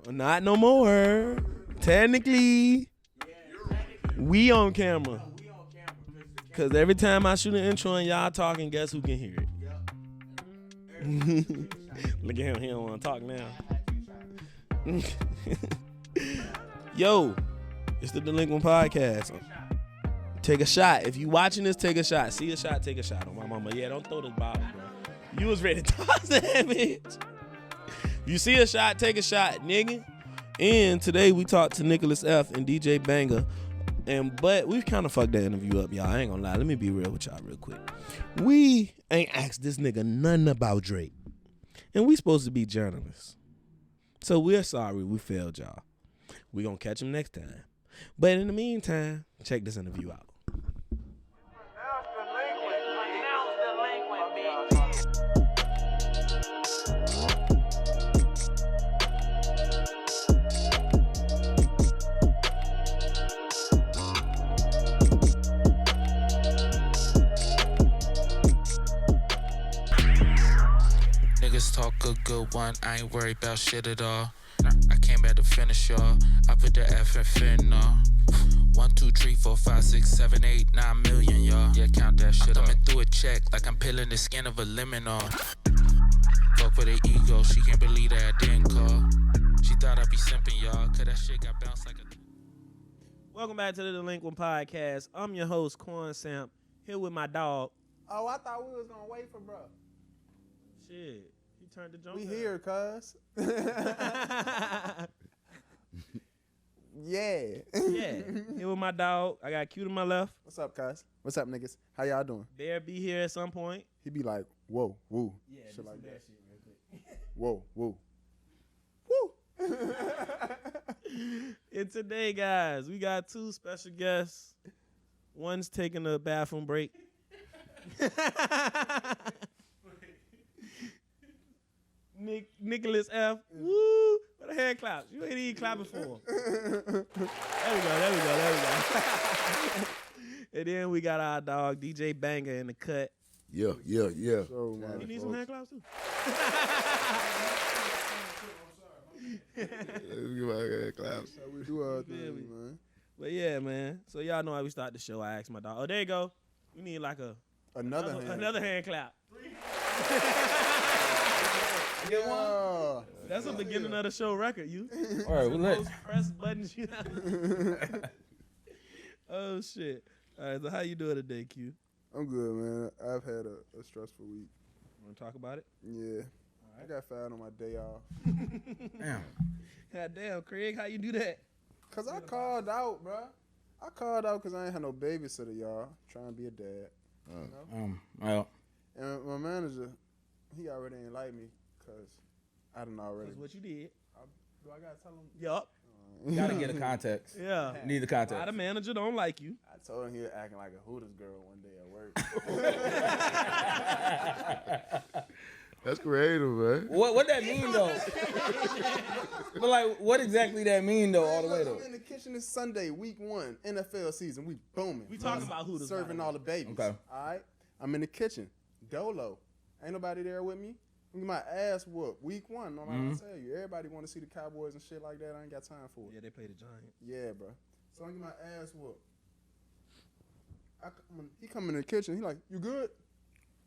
Not no more. Technically, we on camera. Because every time I shoot an intro and y'all talking, guess who can hear it? Look at him. He don't want to talk now. Yo, it's the Delinquent Podcast. Take a shot. If you watching this, take a shot. See a shot, take a shot on my mama. Yeah, don't throw this bottle, bro. You was ready to toss that bitch. You see a shot, take a shot, nigga. And today we talked to Nickelus F and DJ Banga. But we've kind of fucked that interview up, y'all. I ain't gonna lie. Let me be real with y'all real quick. We ain't asked this nigga nothing about Drake. And we supposed to be journalists. So we're sorry we failed y'all. We gonna catch him next time. But in the meantime, check this interview out. Niggas talk a good one, I ain't worried about shit at all. I came back to finish, y'all. I put the F in fentanyl. 1, 2, 3, 4, 5, 6, 7, 8, 9 million, y'all. Yeah, count that shit up. Coming through a check like I'm peeling the skin of a lemon off. Fuck with her ego, she can't believe that I didn't call. She thought I'd be simping, y'all, cause that shit got bounced like a... Welcome back to the Delinquent Podcast. I'm your host, Quan Samp, here with my dog. Oh, I thought we was gonna wait for bro. Shit, he turned the jump. We here, cuz. Yeah. Yeah, here with my dog. I got Q to my left. What's up, cuz? What's up, niggas? How y'all doing? Bear be here at some point. He be like, whoa, woo. Yeah, shit like that. Shit real quick. Whoa, woo. Woo. And today, guys, we got two special guests. One's taking a bathroom break. Nickelus F. Woo! What a hand clap. You ain't even clapping for him. There we go. And then we got our dog, DJ Banga, in the cut. Yeah. So, You need some hand claps, too? Let's give my hand claps. how we do our thing, man. But yeah, man. So y'all know how we start the show. I asked my dog. Oh, there you go. We need like another hand clap. Yeah. That's a beginning of the show record, you. All right, well, Most press buttons you have. Oh shit. All right, so how you doing today, Q? I'm good, man. I've had a stressful week. Want to talk about it? Yeah. I got fired on my day off. Damn. God damn, Craig, how you do that? Cause I called out, bro. I called out cause I ain't had no babysitter, y'all. Trying to be a dad. Well, And my manager, he already ain't like me cause I done already. That's what you did. Do I gotta tell him? Yup. gotta get a context. Yeah. Need the Why context. the manager don't like you? I told him he was acting like a Hooters girl one day at work. That's creative, man. What that mean though? But like, what exactly that mean though? All the way though. I'm in the kitchen this Sunday, week 1, NFL season. We booming. We talking about Hooters, by serving the way. all the babies. Okay. All right. I'm in the kitchen. Dolo. Ain't nobody there with me. I'm get my ass whooped. Week 1. No, I tell you, everybody want to see the Cowboys and shit like that. I ain't got time for it. Yeah, they play the Giants. Yeah, bro. So I get my ass whooped. He come in the kitchen. He like, you good?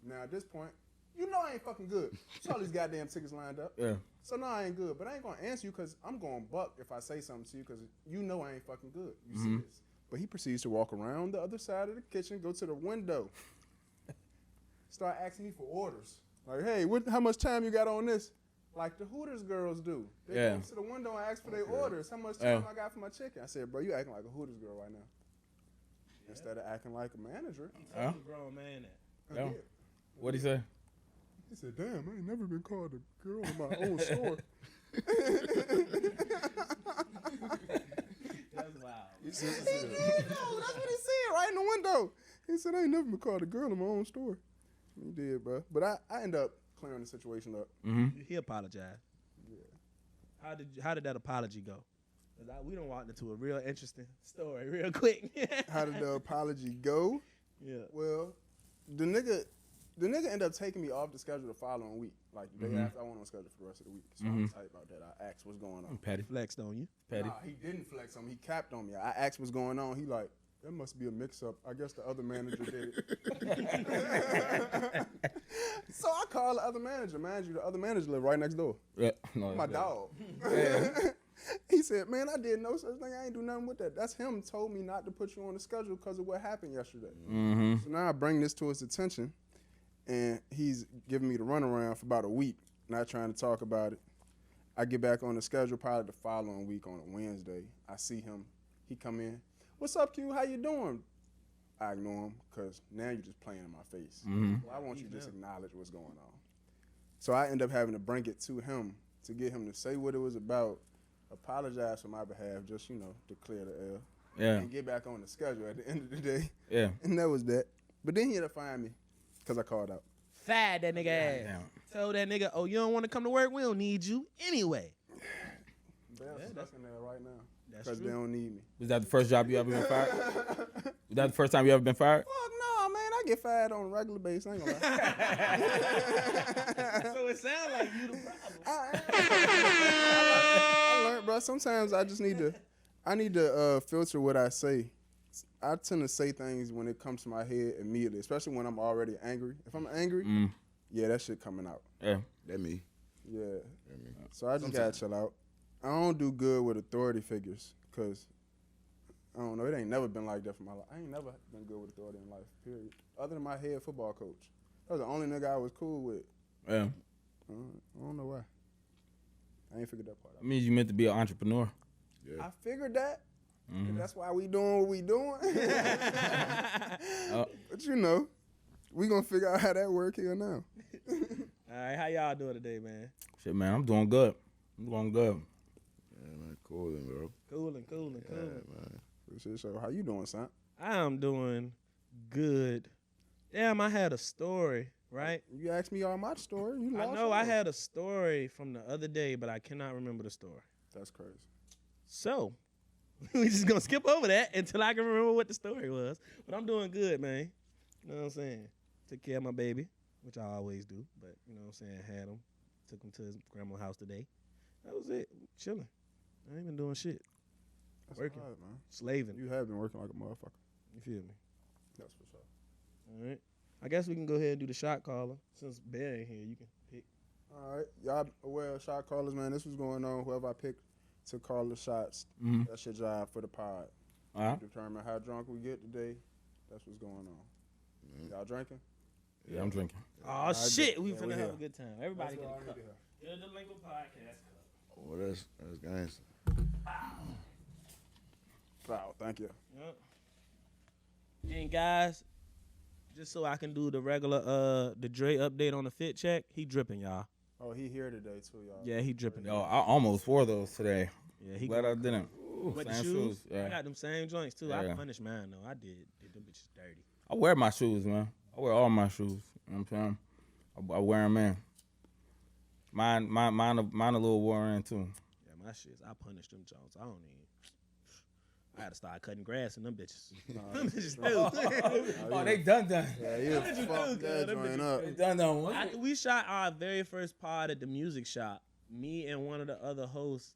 Now at this point, you know I ain't fucking good. See all these goddamn tickets lined up. Yeah. So no, I ain't good. But I ain't gonna answer you because I'm gonna buck if I say something to you because you know I ain't fucking good. You see this? But he proceeds to walk around the other side of the kitchen, go to the window, start asking me for orders. Like, hey, how much time you got on this? Like the Hooters girls do. They go to the window and ask for their orders. How much time I got for my chicken? I said, bro, you acting like a Hooters girl right now. Instead of acting like a manager. I'm a grown man that. Yeah. What'd he say? He said, damn, I ain't never been called a girl in my own store. That's wild. He said, no, that's what he said right in the window. He said, I ain't never been called a girl in my own store. He did, bro. But I ended up clearing the situation up. He apologized. Yeah. How did that apology go? 'Cause we done walked into a real interesting story real quick. How did the apology go? Yeah. Well, the nigga, The nigga ended up taking me off the schedule the following week. Like the day after, I went on schedule for the rest of the week. So I'm tight about that. I asked what's going on. Petty. Flexed on you. Petty. Nah, he didn't flex on me. He capped on me. I asked what's going on. He like, that must be a mix-up. I guess the other manager did it. So I called the other manager. Mind you, the other manager lived right next door. Yeah. No, My that's dog. Yeah. He said, man, I did no such thing. I ain't do nothing with that. That's him told me not to put you on the schedule because of what happened yesterday. Mm-hmm. So now I bring this to his attention, and he's giving me the runaround for about a week, not trying to talk about it. I get back on the schedule probably the following week on a Wednesday. I see him. He come in. What's up, Q? How you doing? I ignore him because now you're just playing in my face. Why won't you just acknowledge what's going on? So I end up having to bring it to him to get him to say what it was about, apologize for my behalf, just, you know, to clear the air, Yeah. and get back on the schedule at the end of the day. Yeah. And that was that. But then he had to find me because I called out. Fad that nigga ass. Damn. Told that nigga, oh, you don't want to come to work? We don't need you anyway. They're stuck in there right now That's because they true. don't need me. Was that the first job you ever been fired? Was that the first time you ever been fired? Fuck no, man. I get fired on a regular basis. I ain't gonna lie. So it sounds like you the problem. I learned, bro. Sometimes I just need to filter what I say. I tend to say things when it comes to my head immediately, especially when I'm already angry. If I'm angry, yeah, that shit coming out. Yeah. That me. Yeah. So I just gotta chill out. I don't do good with authority figures because, I don't know, it ain't never been like that for my life. I ain't never been good with authority in life, period. Other than my head football coach. That was the only nigga I was cool with. Yeah. I don't know why. I ain't figured that part That out. means you meant to be an entrepreneur. I figured that. That's why we doing what we doing. But you know, we gonna figure out how that work here now. All right, how y'all doing today, man? Shit, man, I'm doing good. I'm doing good. Yeah, man, coolin', bro. Cooling. Yeah, man. Appreciate you. How you doing, son? I am doing good. Damn, I had a story, right? You asked me all my story. You I lost know I yours. had a story from the other day, but I cannot remember the story. That's crazy. So, we just gonna skip over that until I can remember what the story was. But I'm doing good, man. You know what I'm saying? Took care of my baby, which I always do. But, you know what I'm saying? Had him. Took him to his grandma's house today. That was it. Chilling. I ain't been doing shit. That's Working. all right, man. Slaving. You have been working like a motherfucker. You feel me? That's for sure. All right. I guess we can go ahead and do the shot caller. Since Bear ain't here, you can pick. All right. Y'all aware of shot callers, man. This was going on. Whoever I picked to call the shots, that's your job for the pod. Uh-huh. Determine how drunk we get today. That's what's going on. Y'all drinking? Yeah, I'm drinking. Oh, shit. We Yeah, finna we have here. a good time. Everybody get That's a all I cup. need to hear. Here's the Lincoln Podcast cup. Oh, that's gangster. Wow, thank you. Yep. And guys, just so I can do the regular the Dre update on the fit check, he dripping, y'all. Oh, he here today too, y'all. Yeah, he dripping. Yo, I almost wore those today. Yeah, he Glad I didn't. with the Same shoes. I Yeah. got them same joints too. I Yeah. punished mine though. I did them bitches dirty. I wear my shoes, man. I wear all my shoes. You know what I'm saying? I wear them in. Mine a little worn in too. Yeah, my shits. I punished them joints. I don't even. I had to start cutting grass in them bitches. Them bitches stupid. Oh, they done. Yeah, you fucked that Them joint bitches up. Done. After we shot our very first pod at the music shop, me and one of the other hosts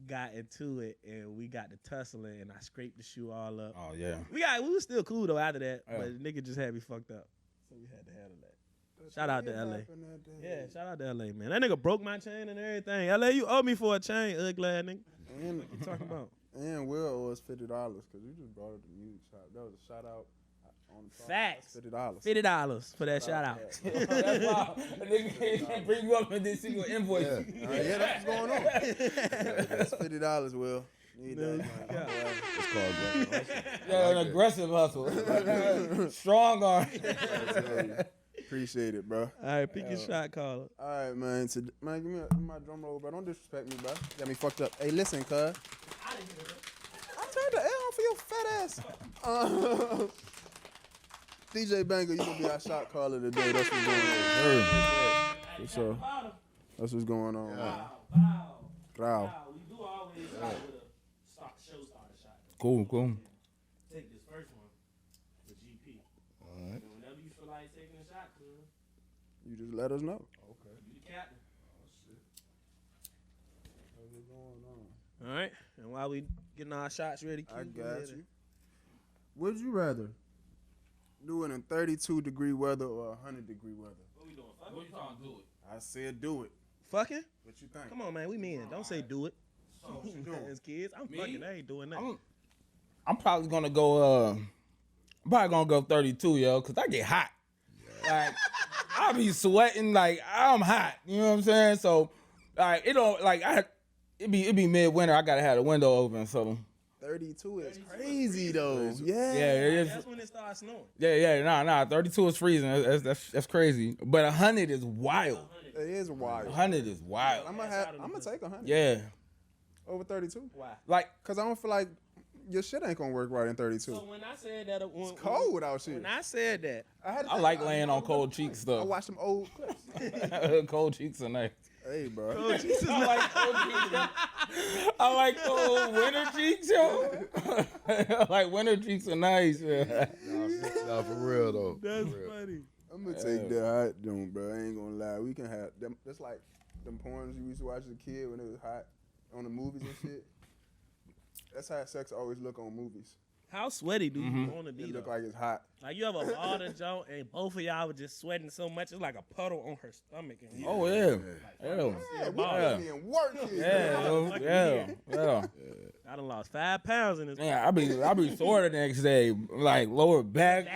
got into it, and we got to tussling, and I scraped the shoe all up. Oh yeah. We was still cool though after that, Yeah. but the nigga just had me fucked up, so we had to handle that. Shout out to LA. Yeah, shout out to LA, man. That nigga broke my chain and everything. LA, you owe me for a chain, ugly ass nigga. And, What you talking about? and Will owe us $50 because you just brought up the music shop. That was a shout out on the podcast. Facts. $50. $50 for that shout out. That's why a nigga can't bring you up and then see your invoice. Yeah, that's what's going on. That's $50, Will. Need that. It's called Banga. Yeah, an aggressive hustle. Strong arm. Appreciate it, bro. All right, pick your shot caller. All right, man. Man, give me my drum roll, bro. Don't disrespect me, bro. Got me fucked up. Hey, listen, cuz. I turned the L on for your fat ass. DJ Banga, you gonna be our shot caller today. That's what's going on. For sure. That's what's going on. Man. Wow. We do always start with a show starter shot. Cool. Take this first one for GP. All right. And whenever you feel like taking a shot, cuz, You just let us know. Okay. Captain. What's going on? All right. And while we getting our shots ready, I Q, go got ahead you. Would you rather do it in 32-degree weather or 100-degree weather? What we doing? What you trying to do it? I said do it. Fucking? What you think? Come on, man. We men. Don't say do it. So what you doing? As kids, I'm Me? fucking. I ain't doing that. I'm probably gonna go. I'm probably gonna go 32, yo, cause I get hot. Like I be sweating, like I'm hot. You know what I'm saying? So, like it don't like it be midwinter. I gotta have the window open. So 32 is crazy though. yeah, Yeah. it is. That's when it starts snowing. Nah. 32 is freezing. That's crazy. But 100 is wild. It is wild. 100 is wild. I'm gonna take 100 Yeah, over 32. Why? like Cause I don't feel like your shit ain't gonna work right in 32. So when I said that, It's cold out here. When I said that, I like laying on cold cheeks I though. watched some old clips. Cold cheeks are nice. Hey, bro. I like cold cheeks. I like cold winter cheeks, yo. I like winter cheeks are nice. Yeah. Nah, for real though. that's For real. funny. I'm gonna take that hot joint, bro. I ain't gonna lie. We can have them. That's like them porns you used to watch as a kid when it was hot on the movies and shit. That's how sex always look on movies. How sweaty do you want to be? It look Though? like it's hot. Like you have a water joint and both of y'all were just sweating so much, it's like a puddle on her stomach. And Oh yeah. Yeah, we Yeah. putting in work here. Yeah, yo. Yeah. I done lost 5 pounds in this. Man, I be sore the next day, like lower back,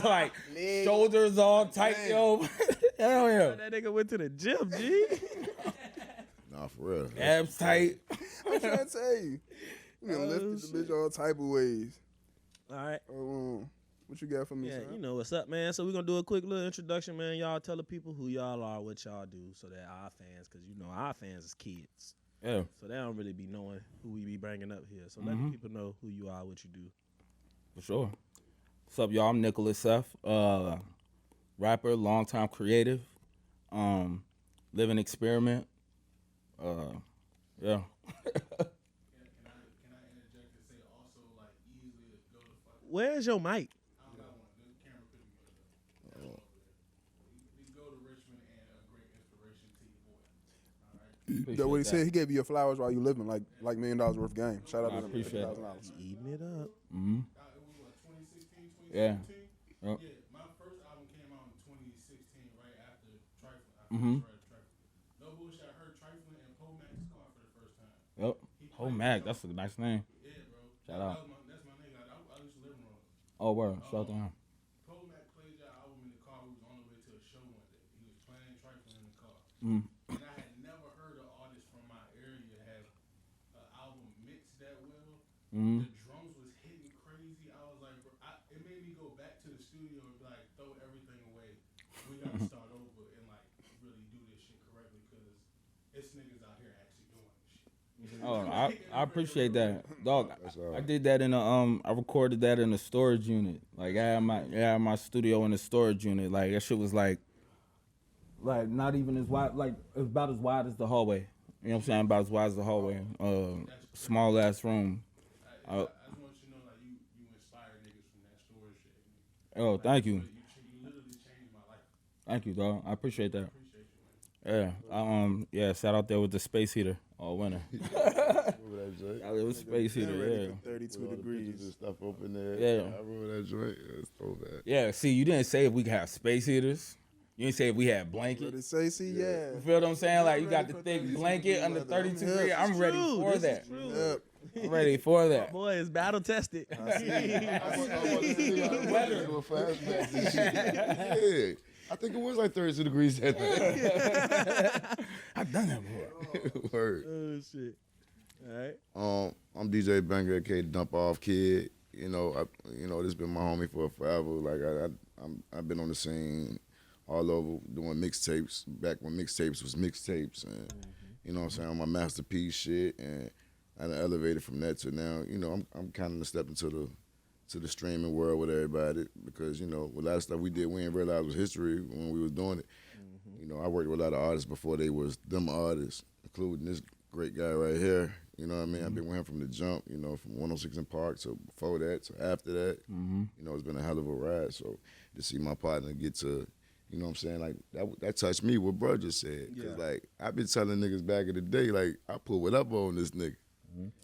like Legs. shoulders all tight, yo. Hell yeah. That nigga went to the gym, G. Nah, for real. Abs tight. I'm trying to tell you. We done lifted the bitch all type of ways. All right. What you got for me, Yeah, son? you know what's up, man. So we're going to do a quick little introduction, man. Y'all tell the people who y'all are, what y'all do, so that our fans, because you know our fans is kids. Yeah. So they don't really be knowing who we be bringing up here. So let the people know who you are, what you do. For sure. What's up, y'all? I'm Nickelus F. Rapper, longtime creative, living experiment. Yeah. Where's your mic? That's what he said. He gave you your flowers while you living, like $1 million worth of game. Shout out to I him. appreciate it. $50,000. Eating it up. Yeah. Yep. My first album came out in 2016, right after Trifling. No bullshit, I heard Trifling and Poe Mac's car for the first time. Yep. Oh, Mac, that's a nice name. Yeah, bro. Shout out. That's my nigga. I used to live in Rome. Oh, word. Shout out to him. Poe Mac played that album in the car. We was on the way to a show one day. He was playing Trifling in the car. And I had never heard an artist from my area have an album mixed that well. The drums was hitting crazy. I was like, bro, it made me go back to the studio and be like, throw everything away. We gotta start over and like really do this shit correctly because it's niggas out here actually doing this shit. Oh, I appreciate that, dog. That's all I right. did that in a I recorded that in a storage unit. Like I had my studio in a storage unit. Like that shit was like not even as wide. Like it was about as wide as the hallway. You know what I'm saying? About as wide as the hallway. Small ass room. I just want you to know like you inspired niggas from that storage shit. Oh, thank you. You literally changed my life. Thank you, dog. I appreciate that. Appreciate you, man. Yeah. Yeah. Sat out there with the space heater all winter. Remember that joint? It was space heater. Ready Yeah. for 32 With all the degrees. pictures and stuff up in there. Yeah. I remember that joint. Yeah, it's throwback. Yeah. See, you didn't say if we could have space heaters. You didn't say if we had What blankets. it say? See, yeah. You feel what I'm saying? Like you got Ready the for thick 32 blanket under weather. 32 Yeah, degrees. I'm ready True. for This that. is true. Yep. I'm ready for that. Boy, it's battle tested. Yeah. I think it was like 32 degrees that day. I've done that before. Word. Oh shit! All right. I'm DJ Banga, aka Dump Off Kid. You know, this has been my homie for forever. Like I've been on the scene all over doing mixtapes back when mixtapes was mixtapes, and you know what I'm saying, on my masterpiece shit, and I done elevated from that to now. You know, I'm kind of stepping to the streaming world with everybody because you know a lot of stuff we did we didn't realize was history when we was doing it. You know, I worked with a lot of artists before they was them artists, including this great guy right here. You know what I mean? I've been with him from the jump, you know, from 106 in Park to before that to after that. You know, it's been a hell of a ride. So to see my partner get to You know what I'm saying? Like that touched me. What bro just said. Cause like I've been telling niggas back in the day, like I put whatever on this nigga.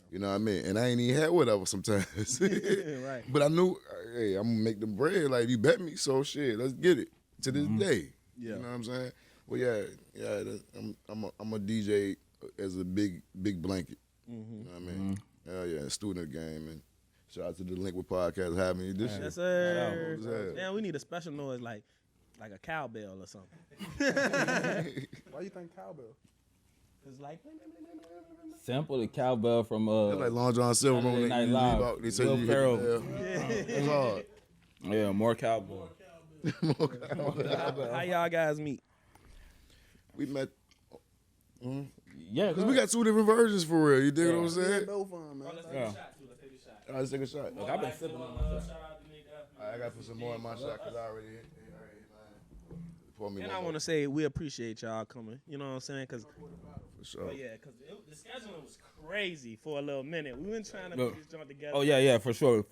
You know what I mean? And I ain't even had whatever sometimes. Right. But I knew, hey, I'm gonna make them bread. Like you bet me, so shit, let's get it to this day. Yeah. You know what I'm saying? Well, yeah. I'm a DJ as a big blanket. You know what I mean? Hell yeah, student of the game, and shout out to the DLEQUINT podcast for having me this year. Yes, sir. What's that? Yeah, we need a special noise like a cowbell or something. Why you think cowbell? It's like Sample the cowbell from That's like Long John Silver. Saturday Night They Live. leave out. They say Will you Ferrell. hit the It's hard. Yeah, more cowbell. how y'all guys meet? We met. Yeah, Cause we got two different versions for real. You dig what I'm saying? Both of them, man. Yeah. All right, let's take a shot. Look, I've been sipping on myself. All right, I got to put some more in my shot because I already hit. Pour me And one I more. want to say we appreciate y'all coming. You know what I'm saying? Because For sure. yeah, because the scheduling was crazy for a little minute. We been trying to Look. put this joint together. Oh yeah, for sure.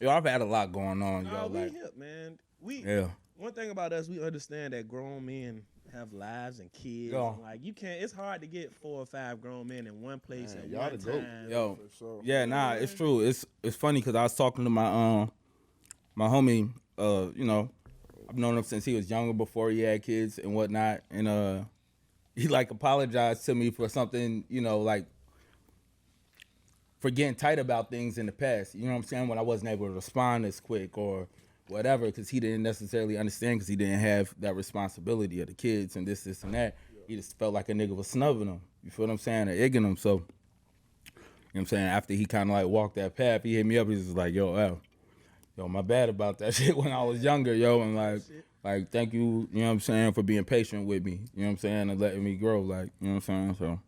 I've had a lot going on, No, yo. we Like, hip, man. yeah. One thing about us, we understand that grown men have lives and kids. Yeah. And like you can't. It's hard to get 4 or 5 grown men in one place Man, at y'all one the GOAT. time. Yo, For sure. yeah, nah, it's true. It's funny because I was talking to my my homie. You know, I've known him since he was younger, before he had kids and whatnot, and he like apologized to me for something, you know, like for getting tight about things in the past. You know what I'm saying? When I wasn't able to respond as quick or whatever, because he didn't necessarily understand, because he didn't have that responsibility of the kids and this and that. He just felt like a nigga was snubbing him. You feel what I'm saying? Or egging him. So, you know what I'm saying? After he kind of like walked that path, he hit me up. He was just like, yo, my bad about that shit when I was younger, yo. And like, thank you, you know what I'm saying, for being patient with me. You know what I'm saying? And letting me grow, like, you know what I'm saying? So.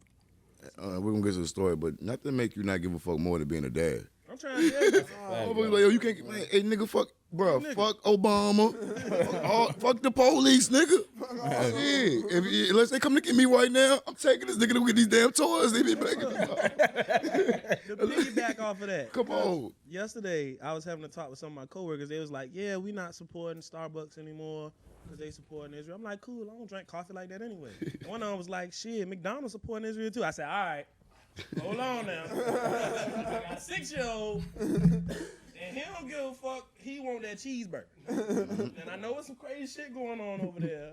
We're going to get to the story, but not to make you not give a fuck more than being a dad. I'm trying to tell you. Motherfuckers like, yo, you can't get, man, hey, nigga, fuck, bro, fuck Obama, fuck the police, nigga. Shit, unless they come to get me right now, I'm taking this nigga to get these damn toys. They be begging me. To piggyback off of that. Come on. Yesterday, I was having a talk with some of my coworkers. They was like, yeah, we not supporting Starbucks anymore because they supporting Israel. I'm like, cool, I don't drink coffee like that anyway. One of them was like, shit, McDonald's supporting Israel too. I said, all right, hold on now. I got a 6-year-old, and he don't give a fuck. He want that cheeseburger. And I know it's some crazy shit going on over there,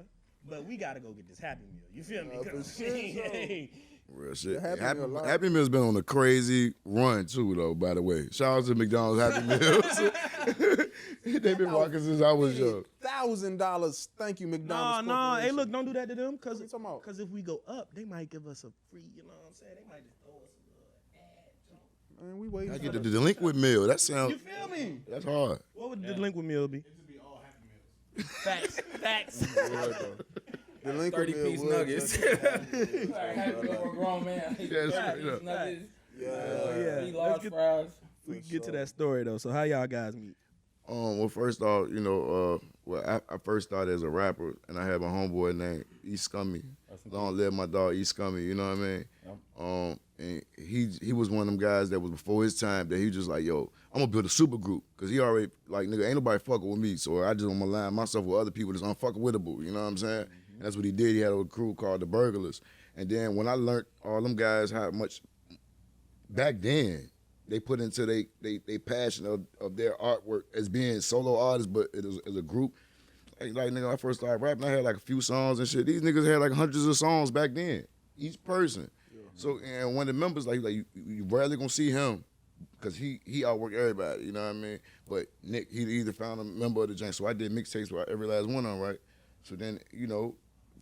but we got to go get this Happy Meal. You feel me? 'Cause, for sure. hey, Real shit. Happy Meal life. Happy Meal's been on a crazy run too, though. By the way, shout out to McDonald's Happy Meals. They've been rocking since I was young. $1,000. Thank you, McDonald's. No, hey, Corporation. look, don't do that to them, What you talking about? because if we go up, they might give us a free, you know what I'm saying? They might just throw us a little ad. Man, we waiting. I for get the the- delinquent meal. That sounds. You feel me? That's hard. What would the delinquent meal be? It just be all Happy Meals. Facts. Delinquent 30-piece meal nuggets. would- a grown man. Yeah, straight up. Nuggets, Yeah. 3 large fries. We can get to that story though. So how y'all guys meet? Well, first off, you know, I first started as a rapper, and I had my homeboy named E Scummy. Long live my dog E Scummy. You know what I mean? And he was one of them guys that was before his time. That he was just like, yo, I'm gonna build a super group, cause he already like, nigga, ain't nobody fucking with me, so I just want to align myself with other people that's unfuckwittable. You know what I'm saying? And that's what he did. He had a crew called the Burglars. And then when I learned all them guys how much back then they put into they passion of their artwork as being solo artists, but as a group. Like nigga, when I first started rapping, I had like a few songs and shit. These niggas had like hundreds of songs back then, each person. So, and one of the members, like you rarely gonna see him, cause he outworked everybody. You know what I mean? But Nick, he either found a member of the joint. So I did mixtapes with every last one of them, right? So then, you know,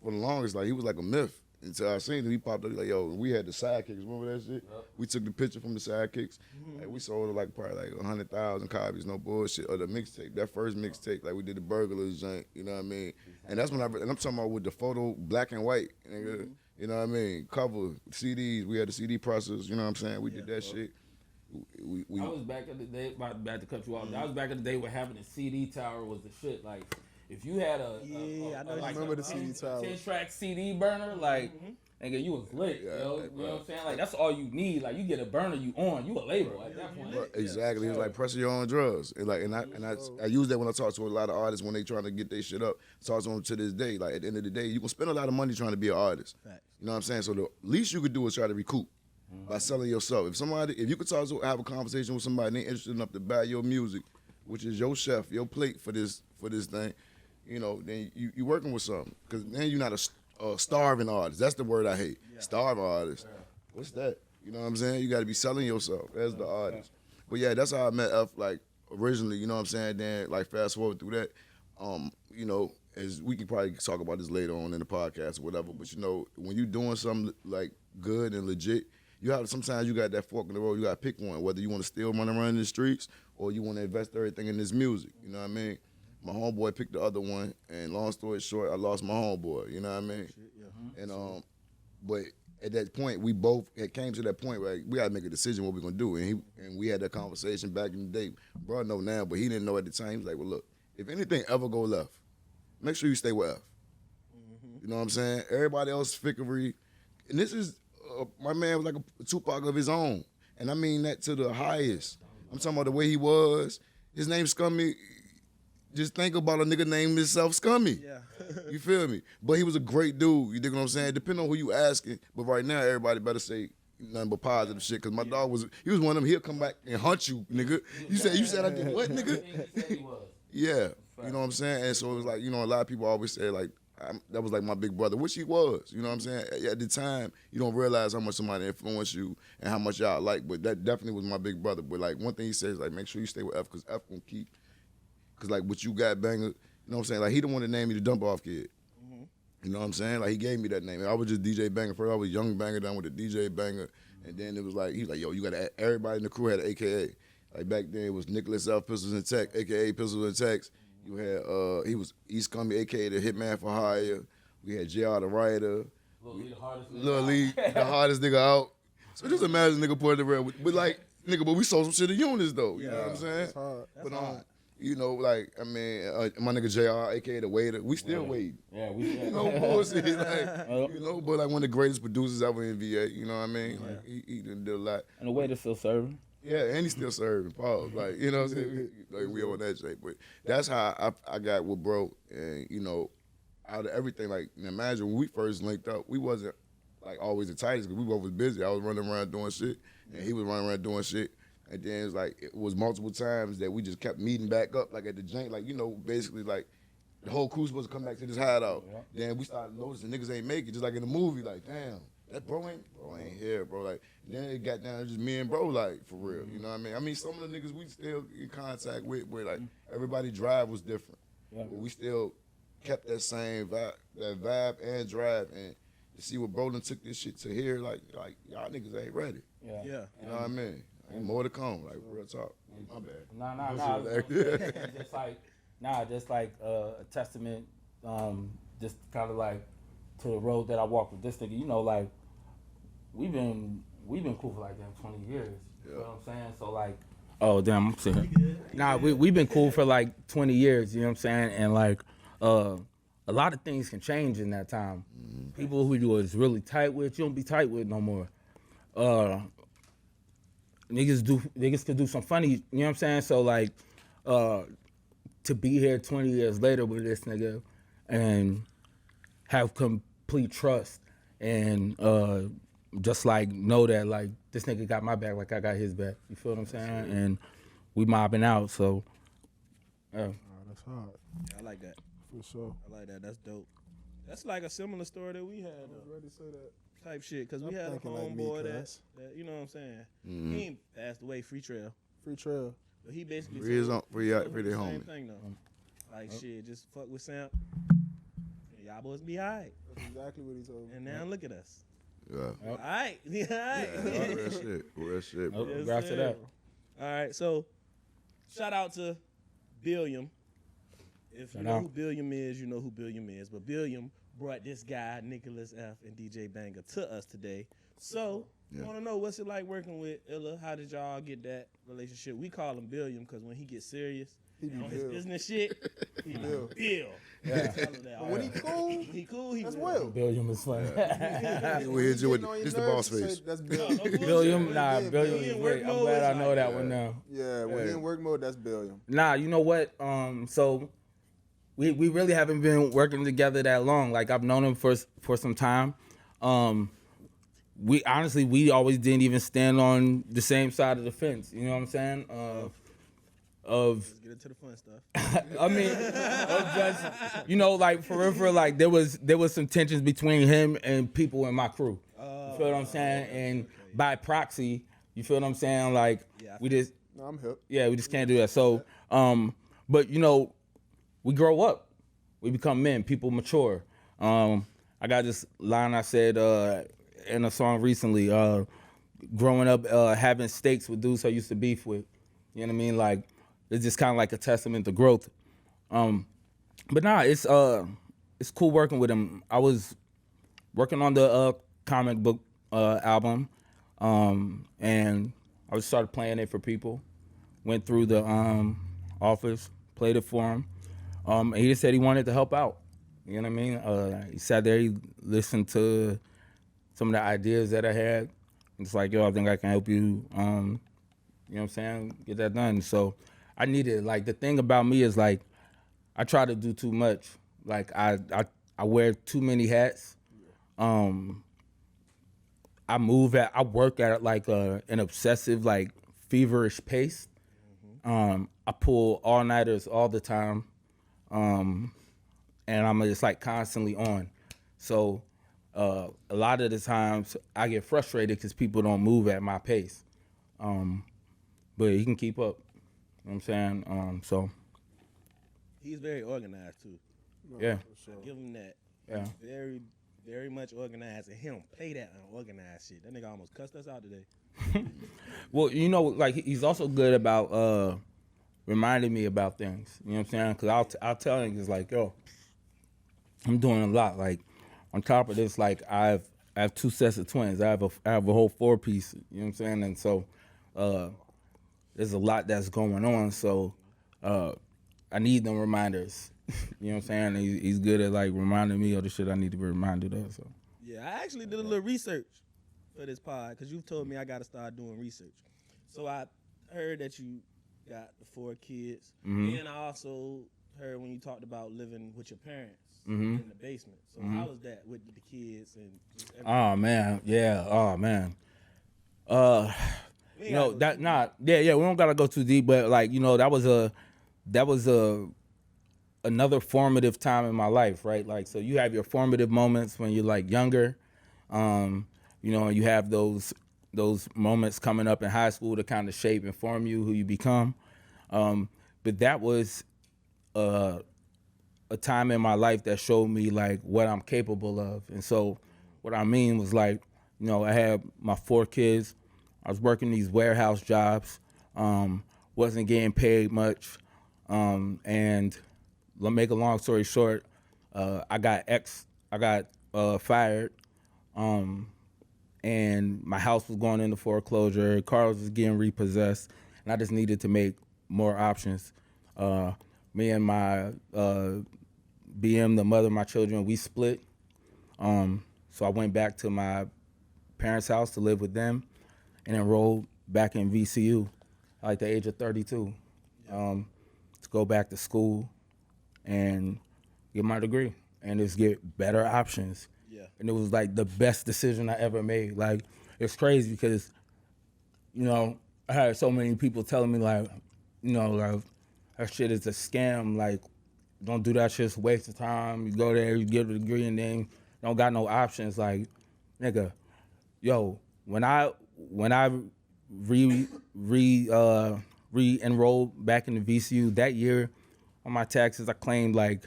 for the longest, like he was like a myth. Until I seen him, he popped up, he like, yo, we had the sidekicks, remember that shit? Yep. We took the picture from the sidekicks. Like, we sold like probably like 100,000 copies, no bullshit, of the mixtape. That first mixtape, like we did the Burglars joint, you know what I mean? And that's when and I'm talking about with the photo, black and white, nigga, you know what I mean? Cover, CDs, we had the CD process, you know what I'm saying? We did that shit. I was back in the day, about to cut you off. I was back in the day where having a CD tower was the shit. Like, if you had a Yeah, I know you like remember a the CD 10 towers. track CD burner, like nigga, you was lit, yo. You know what I'm saying? Like that's all you need. Like you get a burner, you on, you a label at that point. But exactly, it's like pressing your own drugs, and like, I use that when I talk to a lot of artists when they trying to get their shit up. Talk to them to this day. Like at the end of the day, you can spend a lot of money trying to be an artist. Facts. You know what I'm saying? So the least you could do is try to recoup by selling yourself. If you could have a conversation with somebody and they interested enough to buy your music, which is your chef, your plate for this thing, you know, then you working with something. Because then you're not a starving artist. That's the word I hate. Yeah. Starving artist. Yeah. What's that? You know what I'm saying? You got to be selling yourself as the artist. But yeah, that's how I met F, like, originally, you know what I'm saying? Then, like, fast forward through that, you know, as we can probably talk about this later on in the podcast or whatever, but, you know, when you're doing something, like, good and legit, sometimes you got that fork in the road, you got to pick one, whether you want to still run around in the streets or you want to invest everything in this music, you know what I mean? My homeboy picked the other one, and long story short, I lost my homeboy, you know what I mean? And, but at that point, we both came to that point where we got to make a decision what we're going to do, and we had that conversation back in the day. Bro, I know now, but he didn't know at the time. He was like, well, look, if anything ever go left, make sure you stay with F. You know what I'm saying? Everybody else fickery, and this is, my man was like a Tupac of his own, and I mean that to the highest. I'm talking about the way he was. His name Scummy. Just think about a nigga named himself Scummy. Yeah. You feel me? But he was a great dude. You dig what I'm saying? Depending on who you asking. But right now, everybody better say nothing but positive shit. Cause my dog he was one of them. He'll come back and hunt you, nigga. You said I did what, nigga? Yeah. You know what I'm saying? And so it was like, you know, a lot of people always say like, that was like my big brother, which he was. You know what I'm saying? At the time, you don't realize how much somebody influenced you and how much y'all like. But that definitely was my big brother. But like one thing he says, like, make sure you stay with F, cause F gonna keep. Cause like what you got, Banga, you know what I'm saying? Like he the one that named me the Dump Off Kid. You know what I'm saying? Like he gave me that name. I was just DJ Banga first. I was young Banga, down with the DJ Banga, and then it was like he was like, yo, you got everybody in the crew had an AKA. Like back then it was Nickelus F Pistols and Tech, AKA Pistols and Techs. You had he was East Cumby, AKA the Hitman for Hire. We had JR the Writer. Lil Lee, the hardest nigga out. So just imagine nigga put it around, but like nigga, but we sold some shit to units though. You know what I'm saying? That's hard. That's hard. You know, like, I mean, my nigga JR, a.k.a. the Waiter, we still waiting. Yeah, we still. You know, bullshit. Like, you know, but like one of the greatest producers ever in VA, you know what I mean? Like, he did a lot. And the Waiter still serving. Yeah, and he's still serving, pause. Like, you know what I'm saying? Like, we on that shape. But that's how I got with bro. And, you know, out of everything, like, imagine when we first linked up, we wasn't, like, always the tightest because we both was busy. I was running around doing shit, and he was running around doing shit. And then it was like, it was multiple times that we just kept meeting back up, like at the jank, like, you know, basically like the whole crew supposed to come back to this hideout. Yeah. Then we started noticing niggas ain't make it, just like in the movie, like, damn, that bro ain't here, bro. Like, then it got down to just me and bro, like, for real, you know what I mean? I mean, some of the niggas we still in contact with, where like, everybody drive was different. Yeah. But we still kept that same vibe and drive, and to see what Brolin took this shit to here, like y'all niggas ain't ready. Yeah. You know what I mean? Ain't more to come, like real talk. My bad. Nah. Just like a testament, just kind of like to the road that I walked with this nigga. You know, like we've been cool for like 20 years. You know what I'm saying? So like, oh damn, I'm saying. Nah, we've been cool for like 20 years. You know what I'm saying? And like, a lot of things can change in that time. People who you was really tight with, you don't be tight with no more. Niggas could do some funny, you know what I'm saying? So like, to be here 20 years later with this nigga and have complete trust and just like know that like this nigga got my back like I got his back. You feel what I'm saying? And we mobbing out, so that's hard. Yeah, I like that. For sure. I like that. That's dope. That's like a similar story that we had. I was ready to say that. Type shit, because we had a homeboy that, you know what I'm saying? He ain't passed away, Free Trail. But he basically free the homie. Same thing, though. Like, shit, just fuck with Sam. Y'all boys be all right. That's exactly what he told me. And now look at us. Yeah. All right. All right. Real shit, bro. Congrats to that. All right, so shout out to Billiam. If you know who Billiam is, you know who Billiam is. But Billiam brought this guy, Nickelus F and DJ Banga, to us today. So, I want to know, what's it like working with Illa? How did y'all get that relationship? We call him Billiam because when he gets serious, He be On his Bill. business shit, he be Bill. Bill. Yeah. Tell him that. But when he cool, He cool, he that's Will. Will. Billiam is funny. We hit you with Getting on your this the nerves, boss you say, face. That's Bill. No bullshit. Billiam, nah, Yeah, Billiam he is in great. work I'm mode, glad I it's know like, that one now. Yeah, when he in work mode, that's Billiam. Nah, you know what? So we really haven't been working together that long. Like I've known him for some time. We always didn't even stand on the same side of the fence. You know what I'm saying? Let's get into the fun stuff. I mean, of just, you know, like for real, like there was some tensions between him and people in my crew. You feel what I'm saying? And by proxy, you feel what I'm saying? Like we just, No, I'm hip. yeah, we just can't do that. So, but you know, we grow up, we become men, people mature. I got this line I said in a song recently, growing up having steaks with dudes I used to beef with. You know what I mean? Like, it's just kind of like a testament to growth. But nah, it's cool working with him. I was working on the comic book album, and I just started playing it for people. Went through the office, played it for him. And he just said he wanted to help out. You know what I mean? He sat there, he listened to some of the ideas that I had. It's like, yo, I think I can help you, you know what I'm saying, get that done. So I needed, like, the thing about me is, like, I try to do too much. Like, I wear too many hats. I work at, like, an obsessive, like, feverish pace. I pull all-nighters all the time. And I'm just, like, constantly on. So a lot of the times I get frustrated because people don't move at my pace. But he can keep up. You know what I'm saying? So He's very organized too. yeah. I give him that. Yeah. He's very, very much organized, and he don't play that unorganized shit. That nigga almost cussed us out today. Well, you know, like he's also good about reminding me about things. You know what I'm saying? Because I'll tell him, it's like, yo, I'm doing a lot. Like on top of this, like I have 2 sets of twins. I have a whole 4-piece. You know what I'm saying? And so there's a lot that's going on. So I need them reminders. You know what I'm saying? He's good at like reminding me of the shit I need to be reminded of. So Yeah, I actually did a little research for this pod because you've told me I got to start doing research. So I heard that you got the 4 kids, and I also heard when you talked about living with your parents in the basement. So how was that with the kids and just everything? oh man, yeah, oh man. You know that we don't gotta go too deep, but like you know that was another formative time in my life, right? Like so you have your formative moments when you're like younger, you know, you have those moments coming up in high school to kind of shape and form you who you become. But that was a time in my life that showed me like what I'm capable of. And so what I mean was like, you know, I had my 4 kids. I was working these warehouse jobs, wasn't getting paid much. And to make a long story short, I got fired. And my house was going into foreclosure. Cars was getting repossessed, and I just needed to make more options. Me and my BM, the mother of my children, we split. So I went back to my parents' house to live with them and enrolled back in VCU at like the age of 32 to go back to school and get my degree and just get better options. Yeah. And it was like the best decision I ever made. Like, it's crazy because, you know, I had so many people telling me like, you know, like, that shit is a scam. Like, don't do that shit, it's a waste of time. You go there, you get a degree, and then don't got no options. Like, nigga, yo, when I re-enrolled back in the VCU that year, on my taxes, I claimed like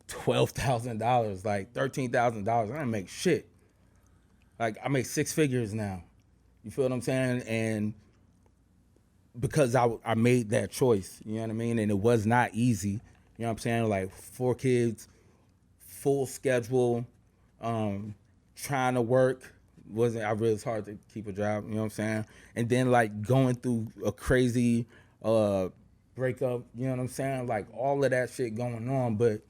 $12,000, like $13,000. I didn't make shit. Like, I make 6 figures now. You feel what I'm saying? And because I made that choice, you know what I mean? And it was not easy. You know what I'm saying? Like 4 kids, full schedule, trying to work. It's hard to keep a job, you know what I'm saying? And then like going through a crazy breakup, you know what I'm saying? Like all of that shit going on, but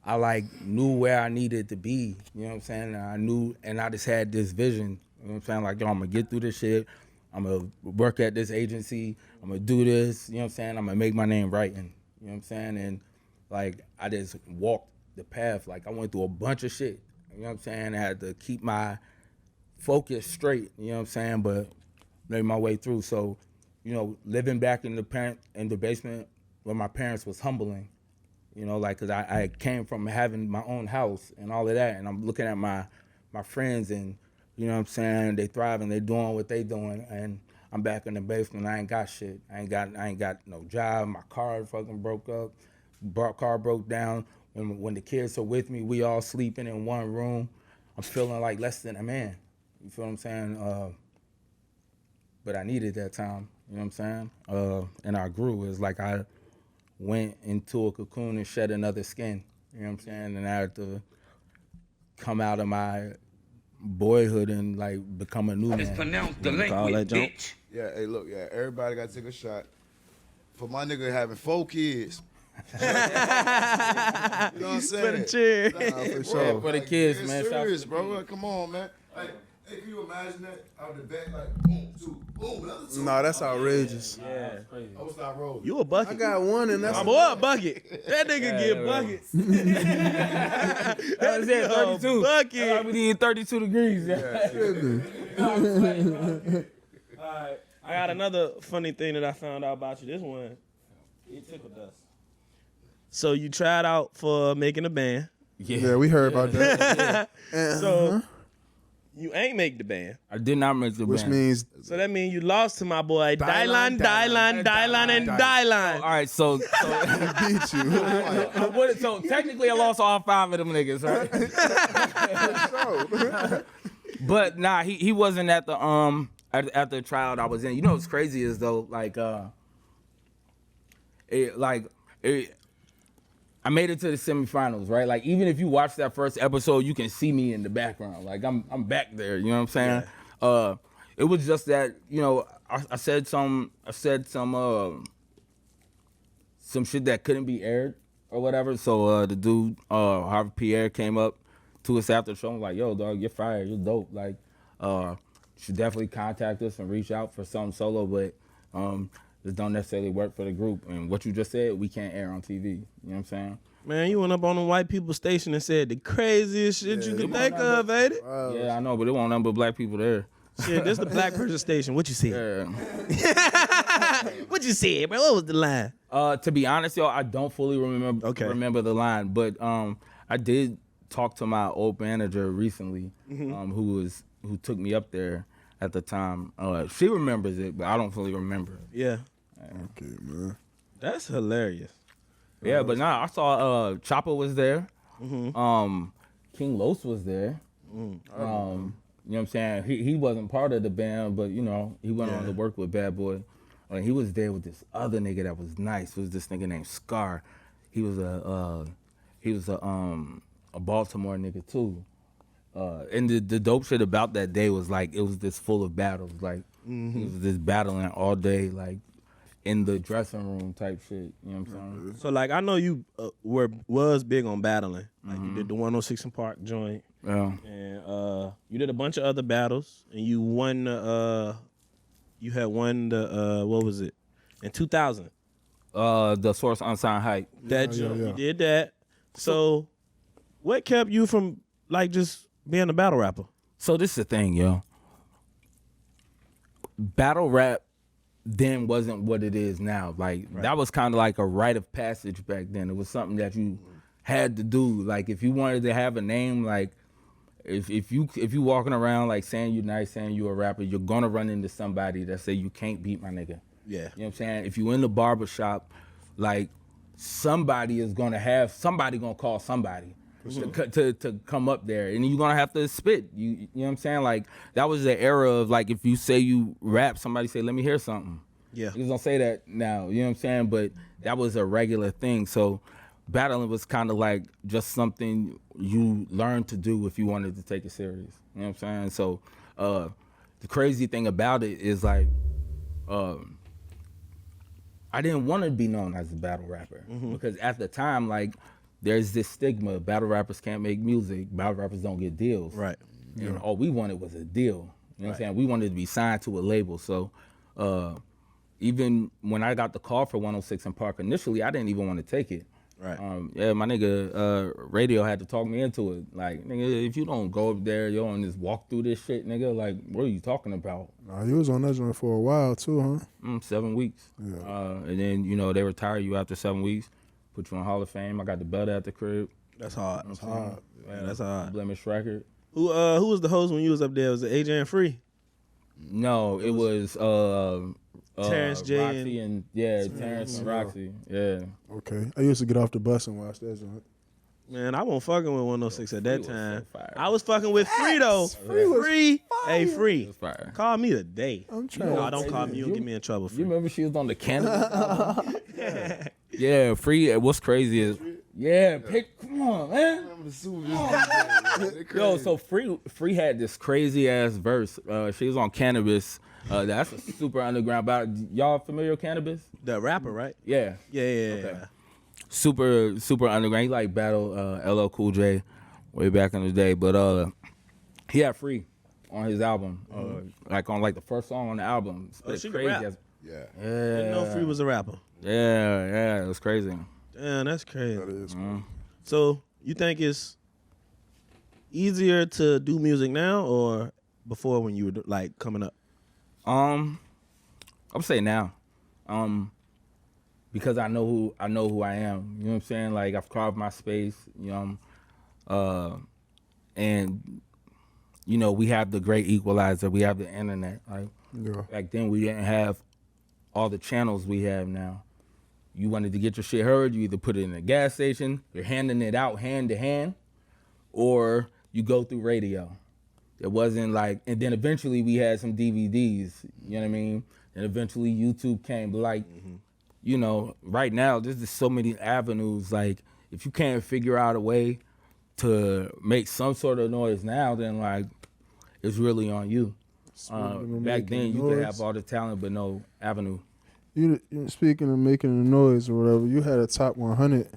I like knew where I needed to be, you know what I'm saying? And I knew, and I just had this vision, you know what I'm saying? Like, yo, I'm gonna get through this shit. I'm gonna work at this agency. I'm gonna do this, you know what I'm saying? I'm gonna make my name writing, you know what I'm saying? And like, I just walked the path. Like I went through a bunch of shit, you know what I'm saying? I had to keep my focus straight, you know what I'm saying? But made my way through. So, you know, living back in the basement where my parents was humbling, you know, like, cause I came from having my own house and all of that, and I'm looking at my friends and, you know what I'm saying, they thriving, they doing what they doing, and I'm back in the basement, I ain't got shit. I ain't got no job, my car fucking broke up, car broke down. When the kids are with me, we all sleeping in one room. I'm feeling like less than a man, you feel what I'm saying? But I needed that time, you know what I'm saying? And I grew. It's like I went into a cocoon and shed another skin, you know what I'm saying? And I had to come out of my boyhood and like become a new man. It's pronounced Call that delinquent, jump? bitch. Yeah, hey, look, yeah, everybody got to take a shot. For my nigga having 4 kids. You know what I'm saying? For the cheer. for sure. Yeah, for the kids, It's man. serious, bro. Like, come on, man. Like, hey, can you imagine that? Out the back, like, boom, 2, boom, another 2. No, that's outrageous. Yeah, crazy. I was not rolling. You a bucket. I got one, and that's My boy a bucket. That nigga get buckets. That was it, 32. Bucket. We need 32 degrees. Alright, I got another funny thing that I found out about you. This one, it tickled us. So you tried out for making a band. Yeah, we heard about that. So you ain't make the band. I did not make the Which band. means So that means you lost to my boy Dylan, Dylan, and Dylan. All right, so beat you. so technically I lost all 5 of them niggas, right? But nah, he wasn't at the at the trial I was in. You know what's crazy is though, I made it to the semifinals, right? Like even if you watch that first episode, you can see me in the background. Like I'm back there, you know what I'm saying? Yeah. It was just that, you know, I said some shit that couldn't be aired or whatever. So the dude, Harvey Pierre, came up to us after the show and was like, yo, dog, you're fired, you're dope. Like, you should definitely contact us and reach out for something solo, but this don't necessarily work for the group. And what you just said, we can't air on TV. You know what I'm saying? Man, you went up on the white people station and said the craziest shit you could think of, ain't it? Yeah, I know, but it won't nothing but black people there. Shit, this the black person station. What you said? Yeah. What you said, bro? What was the line? To be honest, y'all, I don't fully remember the line, but I did talk to my old manager recently, who took me up there at the time. She remembers it, but I don't fully remember it. Yeah. okay, man. That's hilarious. Yeah, but nah, I saw Chopper was there. King Los was there. You know what I'm saying? He wasn't part of the band, but you know, he went on to work with Bad Boy. He was there with this other nigga that was nice. It was this nigga named Scar. He was a Baltimore nigga too. And the dope shit about that day was like it was this full of battles. Like it was this battling all day, like in the dressing room type shit. You know what I'm saying? So like I know you was big on battling. Like you did the 106 and Park joint. Yeah. And you did a bunch of other battles, and you won. You had won the what was it in 2000? The Source Unsigned Hype. That joint, you did that. So, what kept you from like just being a battle rapper? So this is the thing, yo. Battle rap then wasn't what it is now. Like that was kind of like a rite of passage back then. It was something that you had to do. Like if you wanted to have a name, like if you walking around like saying you nice, saying you a rapper, you're gonna run into somebody that say you can't beat my nigga. Yeah. You know what I'm saying? If you in the barbershop, like somebody gonna call somebody to come up there, and you're gonna have to spit. You know what I'm saying? Like that was the era of like if you say you rap, somebody say let me hear something. Yeah. You don't say that now. You know what I'm saying? But that was a regular thing. So battling was kind of like just something you learned to do if you wanted to take it serious. You know what I'm saying? So the crazy thing about it is like I I didn't want to be known as a battle rapper because at the time, like, there's this stigma: battle rappers can't make music, battle rappers don't get deals. Right. And all we wanted was a deal. You know what I'm saying? We wanted to be signed to a label. So even when I got the call for 106 in Park initially, I didn't even want to take it. Right. My nigga Radio had to talk me into it. Like, nigga, if you don't go up there, yo, and just walk through this shit, nigga, like, what are you talking about? Nah, you was on that joint for a while too, huh? 7 weeks. Yeah. And then, you know, they retire you after 7 weeks, put you in Hall of Fame. I got the belt at the crib. That's hard. That's hard. Man, that's hard. Blemish record. Who was the host when you was up there? Was it AJ and Free? No, it was Terrence J. Roxy and Terrence and Roxy. Yeah. Okay. I used to get off the bus and watch that joint. Man, I wasn't fucking with 106 at that was time. so fire. I was fucking with Free though. Free. Hey, Free. was fire. Call me today. I'm trying. No, don't call me. You don't get me in trouble. You Free. remember she was on the Cannabis album? Yeah, Free. What's crazy is, come on, man. Yo, so Free had this crazy ass verse. She was on Cannabis. That's a super underground battle. Y'all familiar with Cannabis? The rapper, right? Yeah. Yeah. Super underground. He like battle LL Cool J way back in the day, but he had Free on his album, like on like the first song on the album. It's she can crazy. rap. Yeah. Didn't know Free was a rapper. Yeah, it was crazy. Damn, that's crazy. That is cool. So you think it's easier to do music now or before when you were like coming up? I would say now, because I know who I am. You know what I'm saying? Like, I've carved my space. You know, and you know, we have the great equalizer. We have the internet. Right? Yeah. Back then, we didn't have all the channels we have now. You wanted to get your shit heard, you either put it in a gas station, you're handing it out hand to hand, or you go through radio. It wasn't like, and then eventually we had some DVDs, you know what I mean? And eventually YouTube came, but like, you know, right now, there's just so many avenues. Like, if you can't figure out a way to make some sort of noise now, then like, it's really on you. Back then, you could have all the talent, but no avenue. You speaking of making a noise or whatever, you had a top 100.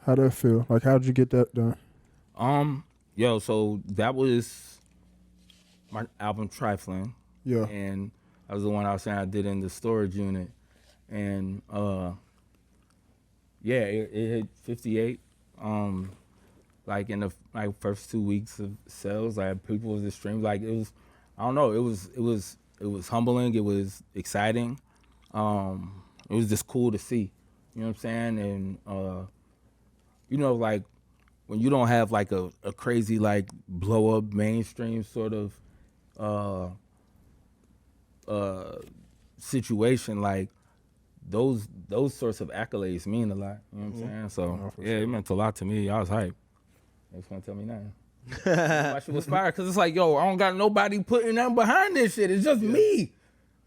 How'd that feel? Like, how'd you get that done? So that was my album Trifling. Yeah. And that was the one I was saying I did in the storage unit. And it hit 58. Like in the first 2 weeks of sales, like people was just streaming. Like, it was, I don't know, it was humbling, it was exciting. It was just cool to see, you know what I'm saying? And, you know, like when you don't have like a crazy, like blow up mainstream sort of, situation, like those sorts of accolades mean a lot, you know what I'm saying? So it meant a lot to me. I was hyped. They just want to tell me nothing. My shit was fire because it's like, yo, I don't got nobody putting nothing behind this shit. It's just me.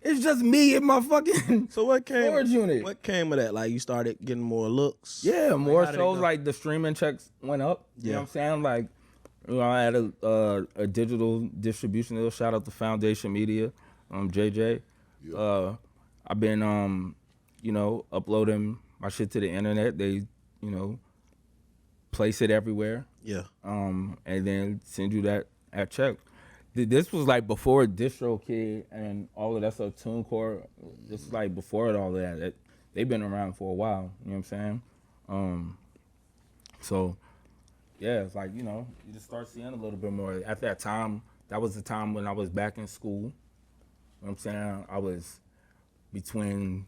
It's just me and my fucking storage unit. What came of that? Like, you started getting more looks? Yeah, more how did it shows. go? Like, the streaming checks went up. You know what I'm saying? Like, you know, I had a digital distribution deal. Shout out to Foundation Media, JJ. I've been, you know, uploading my shit to the internet. They, you know, place it everywhere. Yeah. And then send you that check. This was like before DistroKid and all of that stuff, TuneCore. This is like before all of that. They've been around for a while, you know what I'm saying? So, yeah, it's like, you know, you just start seeing a little bit more. At that time, that was the time when I was back in school. You know what I'm saying? I was between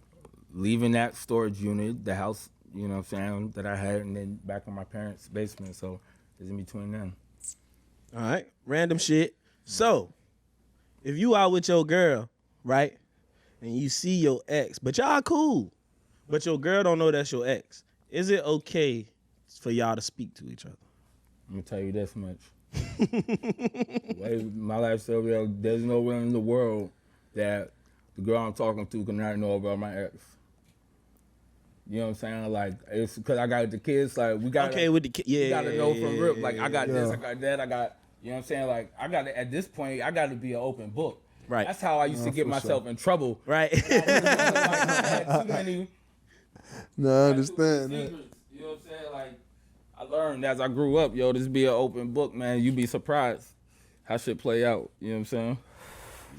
leaving that storage unit, the house, you know what I'm saying, that I had, and then back in my parents' basement. So it's in between them. All right. Random shit. So, if you out with your girl, right, and you see your ex, but y'all cool, but your girl don't know that's your ex, is it okay for y'all to speak to each other? I'm gonna tell you this much. My lifestyle, there's nowhere in the world that the girl I'm talking to cannot know about my ex. You know what I'm saying? Like, it's because I got the kids. Like, we got with the kids. Yeah, you gotta know from rip. Like, I got this, Yeah. I got that, I got. You know what I'm saying? Like, I got to, at this point, I got to be an open book. Right. That's how I used to get myself in trouble. Right. I had too many No, I understand that. Secrets, you know what I'm saying? Like, I learned as I grew up, yo, this be an open book, man. You be surprised how shit play out. You know what I'm saying?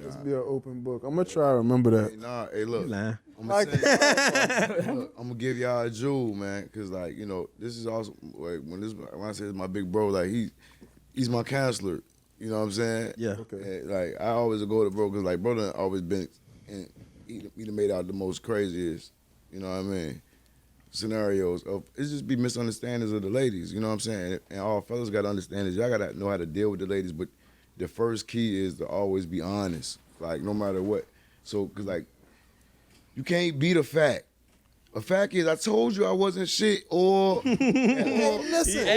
Let's be an open book. I'm gonna try to remember that. Hey, look. Lying. I'm gonna give y'all a jewel, man, cause like this is also like when I say it's my big bro, like he's my counselor. You know what I'm saying? Yeah. Okay. And, like I always go to bro, cause like bro done always been, and he done made out the most craziest. You know what I mean? Scenarios of it's just be misunderstandings of the ladies. You know what I'm saying? And all fellas gotta understand is y'all gotta know how to deal with the ladies, but the first key is to always be honest. Like no matter what. So cause like. You can't beat a fact. A fact is, I told you I wasn't shit, or Listen.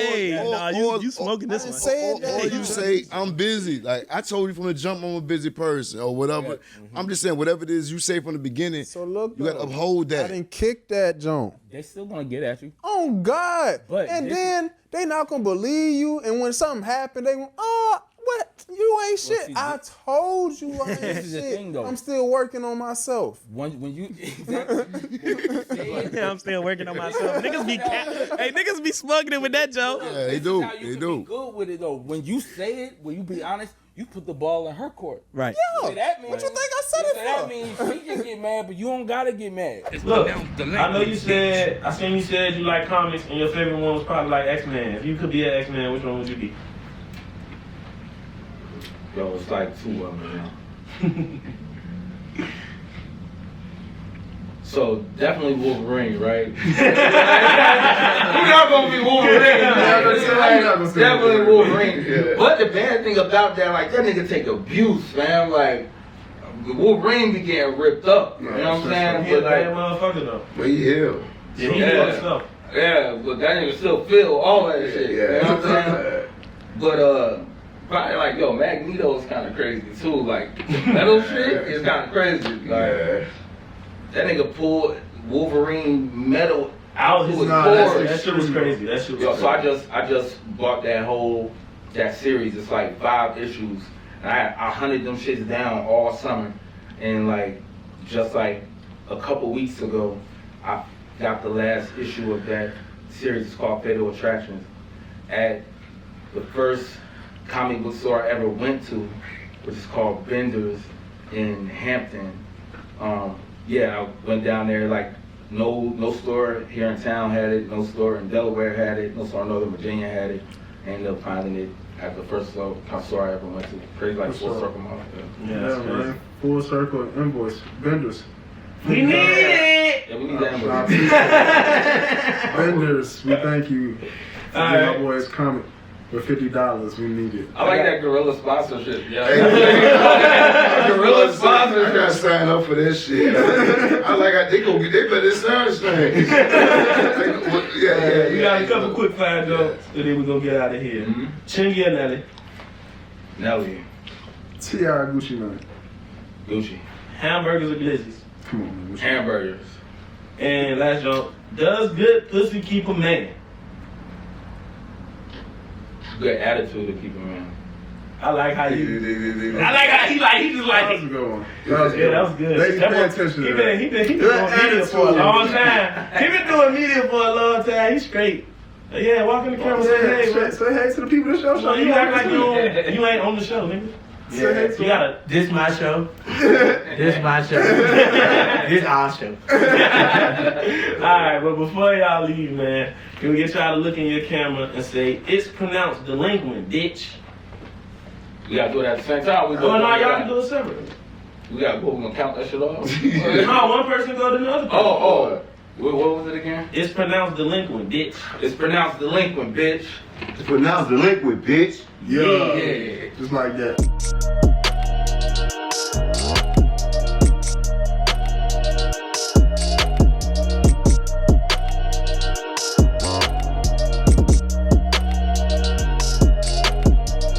You smoking this one. or you say I'm busy. Like I told you from the jump, I'm a busy person, or whatever. Yeah. I'm just saying, whatever it is you say from the beginning, So look, you gotta uphold that. I didn't kick that Joan. They still gonna get at you. Oh God! But and this- then they not gonna believe you. And when something happened, they went, "Oh, what? You ain't shit." see, I told you I ain't This is the shit. thing, though. I'm still working on myself. When you exactly. Yeah, I'm still working on myself. Niggas be smoking it with that joke. Yeah, they do. How you They can do. Be good with it though. When you say it, when you be honest, you put the ball in her court. Right. Yeah. So that means, What you think I said it that for? means she can get mad, but you don't gotta get mad. Look, I know you said, I seen you said you like comics and your favorite one was probably like X-Men. If you could be an X-Men, which one would you be? Yo, it's like two of them. So definitely Wolverine, right? You're not gonna be Wolverine. Definitely Wolverine. Yeah. But the bad thing about that, like that nigga take abuse, man. Like Wolverine be getting ripped up. You know what I'm saying? He a But bad like, motherfucker though. But he healed. Yeah, he Yeah. fucked up. yeah, but that nigga still feel all that shit. You know what I'm saying? But probably like Magneto is kind of crazy too. Like metal shit is kind of crazy. Like that nigga pulled Wolverine metal Out his to his that core. shit was crazy. That shit was Yo, crazy. so I just bought that series. It's like 5 issues, and I hunted them shits down all summer, and like just like a couple weeks ago, I got the last issue of that series. It's called Fatal Attractions. At the first comic book store I ever went to, which is called Bender's in Hampton. I went down there, like no store here in town had it, no store in Delaware had it, no store in Northern Virginia had it. I ended up finding it at the first store I ever went to. Crazy, like full circle moment. Yeah, Yeah, that's crazy. man. Full circle invoice. Vendors. We need it! Yeah, we need that. Vendors, we thank you for All giving right. our boys comic for $50. We need it. I like that gorilla sponsorship. Yeah. Gorilla Gorilla sponsorship. I gotta sign up for that shit. They better sound strange. We got a couple quick fire jokes, and then we're gonna get out of here. Mhm. Chingy or Nelly? Nelly. T.I. Gucci man. Gucci. Hamburgers or glizzies? Come on, man. Hamburgers. And last joke, does good pussy keep a man? Good attitude to keep him in. I like how you. I I like how he just That was a like. good one. Yeah, that was good. Ladies, That pay boy- attention He to been that. doing media for a long time. He been doing media for a long time. He's straight. Yeah, walk in the camera, say hey, bro. Say hey to the people that show. So you act like you ain't on the show, nigga. Say hey to You gotta. This my show. This my show. This our show. Alright, but before y'all leave, man, can we get y'all to look in your camera and say, it's pronounced delinquent, bitch? We gotta do it at the same time. Oh, no, y'all can do it separate. We gotta go. We gonna count that shit off. No, one person go to the other person. Oh. What was it again? It's pronounced delinquent, bitch. It's pronounced delinquent, bitch. It's pronounced delinquent, bitch. Yeah. Yeah. Just like that.